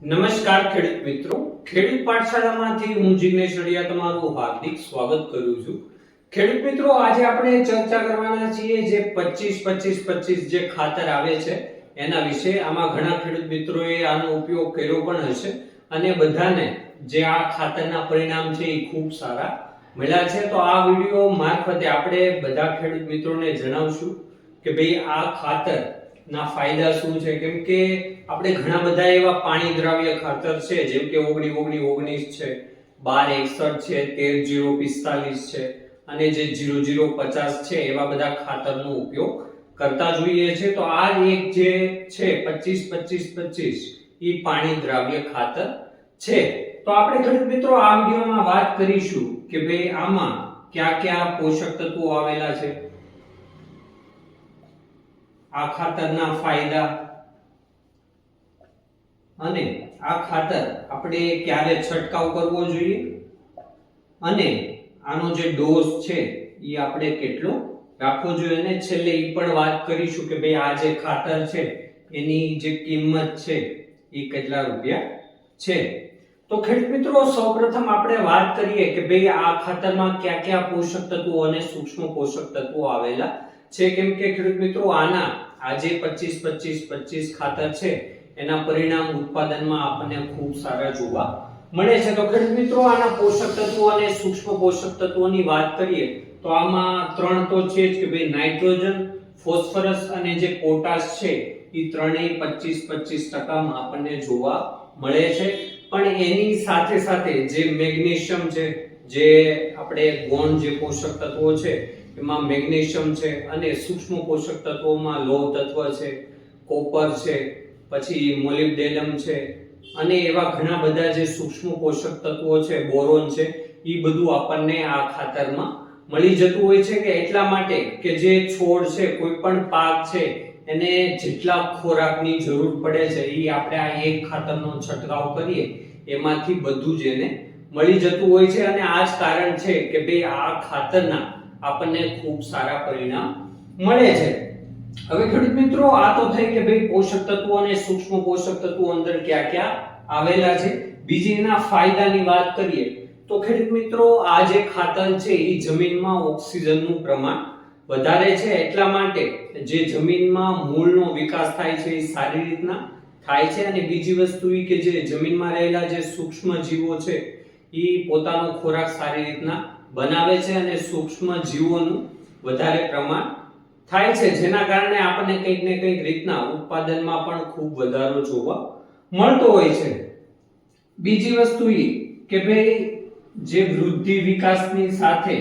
નમસ્કાર ખેડૂત મિત્રો, ખેડૂત પાઠશાળામાંથી હું જિગ્નેશ રડિયા તમારું હાર્દિક સ્વાગત કરું છું. ખેડૂત મિત્રો, આજે આપણે ચર્ચા કરવાના છીએ જે 25-25-25 જે ખાતર આવે છે એના વિશે. આમાં ઘણા ખેડૂત મિત્રોએ આનો ઉપયોગ કર્યો પણ હશે અને બધાને જે આ ખાતરના પરિણામ છે એ ખૂબ સારા મળ્યા છે. તો આ વિડિયો મારફતે આપણે બધા ખેડૂત મિત્રોને જણાવશું કે ભાઈ આ ખાતર ના ફાયદા શું છે. કેમ કે આપણે ઘણા બધા એવા પાણી દ્રાવ્ય ખાતર છે જેમ કે 19-19-19 છે, 12-61 છે, 13-0-45 છે અને જે 00-50 છે એવા બધા ખાતરનો ઉપયોગ કરતા જોઈએ છે. તો આ એક જે છે 25-25-25 એ પાણી દ્રાવ્ય ખાતર છે. તો આપણે ખેડૂત મિત્રો આ વિડિયોમાં વાત કરીશું કે ભાઈ આમાં કયા કયા પોષક તત્વો આવેલા છે, આ ખાતરના ફાયદા અને આ ખાતર આપણે ક્યારે છંટકાવ કરવો જોઈએ અને આનો જે ડોઝ છે એ આપણે કેટલો રાખવો જોઈએ અને છેલ્લે એ પણ વાત કરીશું કે ભાઈ આ જે ખાતર છે એની જે કિંમત છે એ કેટલા રૂપિયા છે. તો ખેડૂત મિત્રો, સૌપ્રથમ આપણે વાત કરીએ કે ભાઈ આ ખાતરમાં કયા કયા પોષક તત્વો અને સૂક્ષ્મ પોષક તત્વો આવેલા છે. કેમ કે ખેડૂત મિત્રો, આના આ જે 25-25-25 ખાતર છે એના પરિણામ ઉત્પાદનમાં આપણને ખૂબ સારા જોવા મળે છે. તો ખેડૂત મિત્રો, આના પોષક તત્વો અને સૂક્ષ્મ પોષક તત્વોની વાત કરીએ તો આમાં ત્રણ તો છે જ કે ભાઈ નાઇટ્રોજન, ફોસ્ફરસ અને જે પોટાશ છે એ ત્રણેય 25-25% માં આપણને જોવા મળે છે. પણ એની સાથે સાથે જે મેગ્નેશિયમ છે, જે આપણે ગૌણ જે પોષક તત્વો છે એમાં મેગ્નેશિયમ છે અને સૂક્ષ્મ પોષક તત્વોમાં લોહ તત્વ છે, કોપર છે, પછી મોલિબ્ડેનમ છે અને એવા ઘણા બધા જે સૂક્ષ્મ પોષક તત્વો છે, બોરોન છે, એ બધું આપણને આ ખાતરમાં મળી જતું હોય છે. કે એટલા માટે કે જે છોડ છે, કોઈ પણ પાક છે એને જેટલા ખોરાકની જરૂર પડે છે એ આપણે આ એક ખાતરનો છંટકાવ કરીએ એમાંથી બધું જ એને મળી જતું હોય છે. અને આ જ કારણ છે કે ભાઈ આ ખાતરના આપણને ખૂબ સારા પરિણામ મળે છે. હવે ખેડૂત મિત્રો, આ તો થઈ કે ભાઈ પોષક તત્વો અને સૂક્ષ્મ પોષક તત્વો અંદર ક્યાં ક્યાં આવેલા છે. બીજી એના ફાયદાની વાત કરીએ તો ખેડૂત મિત્રો, આ જે ખાતર છે એ જમીનમાં ઓક્સિજનનું પ્રમાણ વધારે છે. એટલા માટે જે જમીનમાં મૂળનો વિકાસ થાય છે એ સારી રીતના થાય છે. અને બીજી વસ્તુ એ કે જે જમીનમાં રહેલા જે સૂક્ષ્મ જીવો છે એ પોતાનો ખોરાક સારી રીતના બનાવે છે અને સૂક્ષ્મ જીવોનું વધારે પ્રમાણ થાય છે, જેના કારણે આપણને કંઈક ને કંઈક રીતના ઉત્પાદનમાં પણ ખૂબ વધારો જોવા મળતો હોય છે. બીજી વસ્તુ એ કે ભાઈ જે વૃદ્ધિ વિકાસની સાથે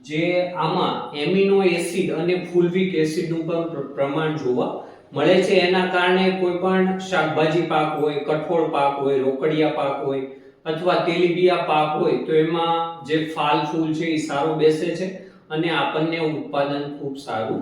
જે આમાં એમિનો એસિડ અને ફુલવિક એસિડનું પણ પ્રમાણ જોવા મળે છે. એના કારણે કોઈ પણ શાકભાજી પાક હોય, કઠોળ પાક હોય, રોકડિયા પાક હોય અથવા તેલીબિયા પાક હોય તો એમાં જે ફાલ ફૂલ છે એ સારો બેસે છે અને આપણને ઉત્પાદન ખૂબ સારું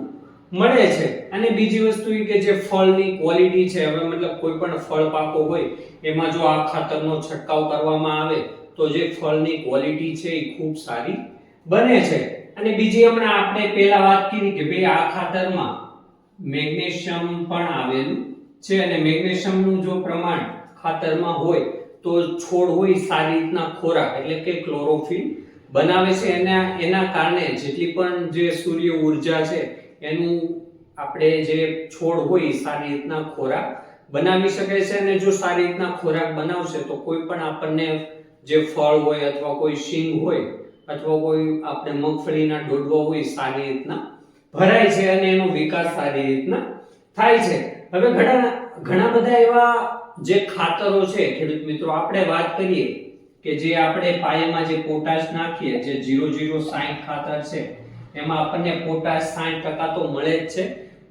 મળે છે. અને બીજી વસ્તુ એ કે જે ફળની ક્વોલિટી છે, હવે મતલબ કોઈ પણ ફળ પાકો હોય એમાં જો આ ખાતરનો છંટકાવ કરવામાં આવે તો જે ફળની ક્વોલિટી છે એ ખૂબ સારી બને છે. અને બીજી હમણાં આપણે પહેલા વાત કરી કે ભાઈ આ ખાતરમાં મેગ્નેશિયમ પણ આવેલું છે અને મેગ્નેશિયમનું જો પ્રમાણ ખાતરમાં હોય તો છોડ હોય સારી રીતના ખોરાક એટલે કે ક્લોરોફિલ બનાવે છે. એના કારણે જેટલી પણ જે સૂર્ય ઊર્જા છે એનું આપણે જે છોડ હોય સારી રીતના ખોરાક બનાવી શકે છે. અને જો સારી રીતના ખોરાક બનાવશે તો કોઈ પણ આપણને જે ફળ હોય અથવા કોઈ શીંગ હોય અથવા કોઈ આપણે મગફળીના ડોડવા હોય સારી રીતના ભરાય છે અને એનો વિકાસ સારી રીતના થાય છે. હવે ઘણા બધા એવા જે ખાતરો છે ખેડૂત મિત્રો, આપણે વાત કરીએ કે જે આપણે પાયામાં જે પોટાશ નાખીએ, જે 00-60 ખાતર છે એમાં આપણને પોટાશ 60% તો મળે જ છે,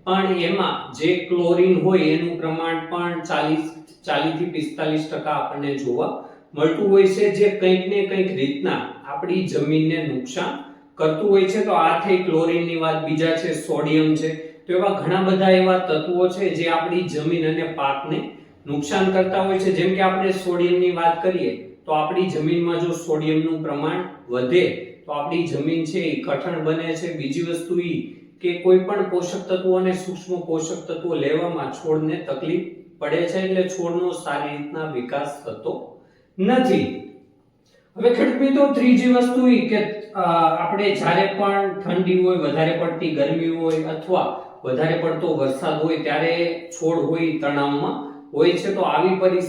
પણ એમાં જે ક્લોરીન હોય એનું પ્રમાણ પણ 40-45% આપણને જોવા મળતું હોય છે, જે કંઈક ને કંઈક રીતના આપણી જમીનને નુકસાન કરતું હોય છે. તો આ થઈ ક્લોરીનની વાત. બીજા છે સોડિયમ છે. તો એવા ઘણા બધા એવા તત્વો છે જે આપણી જમીન અને પાકને નુકસાન કરતા હોય છે. જેમ કે આપણે સોડિયમની વાત કરીએ તો આપણી જમીનમાં જો સોડિયમનું પ્રમાણ વધે તો આપણી જમીન છે એ કઠણ બને છે. બીજી વસ્તુ એ કે કોઈ પણ પોષક તત્વો અને સૂક્ષ્મ પોષક તત્વો લેવામાં છોડને તકલીફ પડે છે એટલે છોડનો સારી રીતના વિકાસ થતો નથી. હવે ખેડૂત મિત્રો ત્રીજી વસ્તુ એ કે આપણે જ્યારે પણ ઠંડી હોય, વધારે પડતી ગરમી હોય અથવા વધારે પડતો વરસાદ હોય ત્યારે છોડ હોય તણાવમાં હોય છે. તો આવી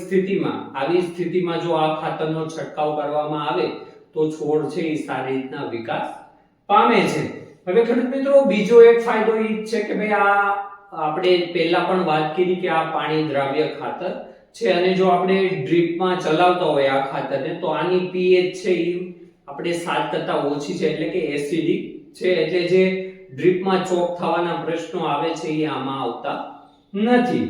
સ્થિતિમાં જો આ ખાતરનો છંટકાવ કરવામાં આવે તો છોડ છે એ સારી રીતના વિકાસ પામે છે. હવે ખેડૂત મિત્રો બીજો એક ફાયદો એ છે કે ભાઈ આ આપણે પહેલા પણ વાત કરી કે આ પાણી દ્રાવ્ય ખાતર છે અને જો આપણે ડ્રીપમાં ચલાવતા હોય આ ખાતરને તો આની પીએચ છે એ આપણે 7 કરતા ઓછી છે એટલે કે એસિડિક છે, એટલે જે ડ્રીપમાં ચોક થવાના પ્રશ્નો આવે છે એ આમાં આવતા નથી.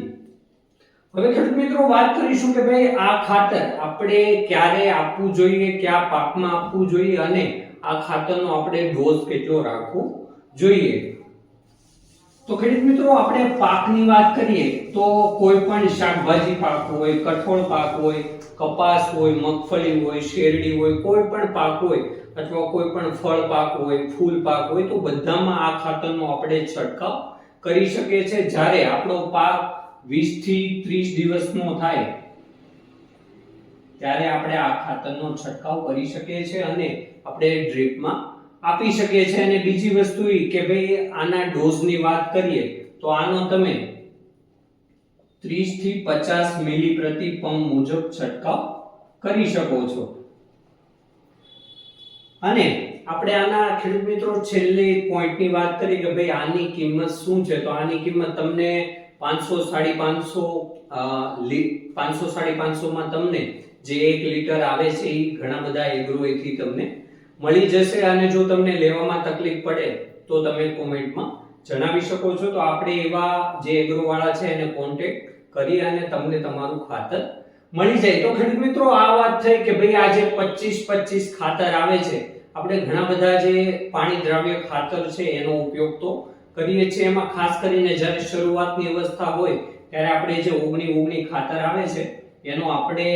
હવે ખેડૂત મિત્રો વાત કરીશું કે ભાઈ આ ખાતર આપણે ક્યારે આપવું જોઈએ, કયા પાકમાં આપવું જોઈએ અને આ ખાતરનો આપણે ડોઝ કેટલો રાખવો જોઈએ. તો ખેડૂત મિત્રો આપણે પાકની વાત કરીએ તો કોઈ પણ શાકભાજી પાક હોય, કઠોળ પાક હોય, કપાસ હોય, મગફળી હોય, શેરડી હોય, કોઈ પણ પાક હોય અથવા કોઈ પણ ફળ પાક હોય, ફૂલ પાક હોય તો બધામાં આ ખાતરનો આપણે છંટકાવ કરી શકીએ છીએ. જ્યારે આપણો પાક 20 થી 30 દિવસનો થાય ત્યારે આપણે આ ખાતરનો છંટકાવ કરી શકીએ છીએ અને આપણે ડ્રીપમાં આપી શકીએ છીએ. અને બીજી વસ્તુ એ કે ભાઈ આના ડોઝની વાત કરીએ તો આનો તમે 30 થી 50 મિલી પ્રતિ પંપ મુજબ છંટકાવ કરી શકો છો. અને આપણે આના ખેડૂત મિત્રો છેલ્લે પોઈન્ટની વાત કરી કે ભાઈ આની કિંમત શું છે, તો આની કિંમત તમને 500-550 માં તમને જે 1 લીટર આવે છે એ ઘણા બધા એગ્રોએથી તમને મળી જશે. અને જો તમને લેવામાં તકલીફ પડે તો તમે કોમેન્ટમાં જણાવી શકો છો. તો આપણે એવા જે એગ્રો વાળા છે એને કોન્ટેક્ટ કરી અને તમને તમારું ખાતર મળી જાય. તો ખેડૂત મિત્રો આ વાત થઈ કે ભાઈ આ જે 25-25 ખાતર આવે છે, આપણે ઘણા બધા જે પાણી દ્રાવ્ય ખાતર છે એનો ઉપયોગ તો કરીએ છીએ. એમાં ખાસ કરીને જ્યારે શરૂઆતની અવસ્થા હોય ત્યારે આપણે જે 19 ખાતર આવે છે એનો આપણે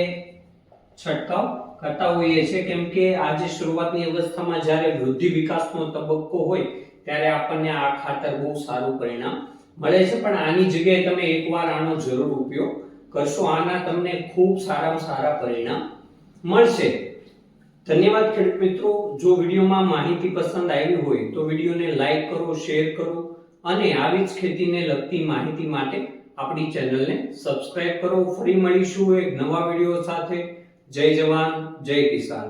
છંટકાવ કરતા હોઈએ છીએ, કેમ કે આ જે શરૂઆતની અવસ્થામાં જ્યારે વૃદ્ધિ વિકાસનો તબક્કો હોય ત્યારે આપણને આ ખાતર બહુ સારું પરિણામ મળે છે. પણ આની જગ્યાએ તમે એકવાર આનો જરૂર ઉપયોગ કરશો, આના તમને ખૂબ સારામાં સારા પરિણામ મળશે. ધન્યવાદ ખેડૂત મિત્રો. જો વિડીયોમાં માહિતી પસંદ આવી હોય તો વિડીયોને લાઈક કરો, શેર કરો અને આવી જ ખેતીને લગતી માહિતી માટે આપણી ચેનલને સબસ્ક્રાઇબ કરો. ફરી મળીશું એક નવા વિડીયો સાથે. જય જવાન, જય કિસાન.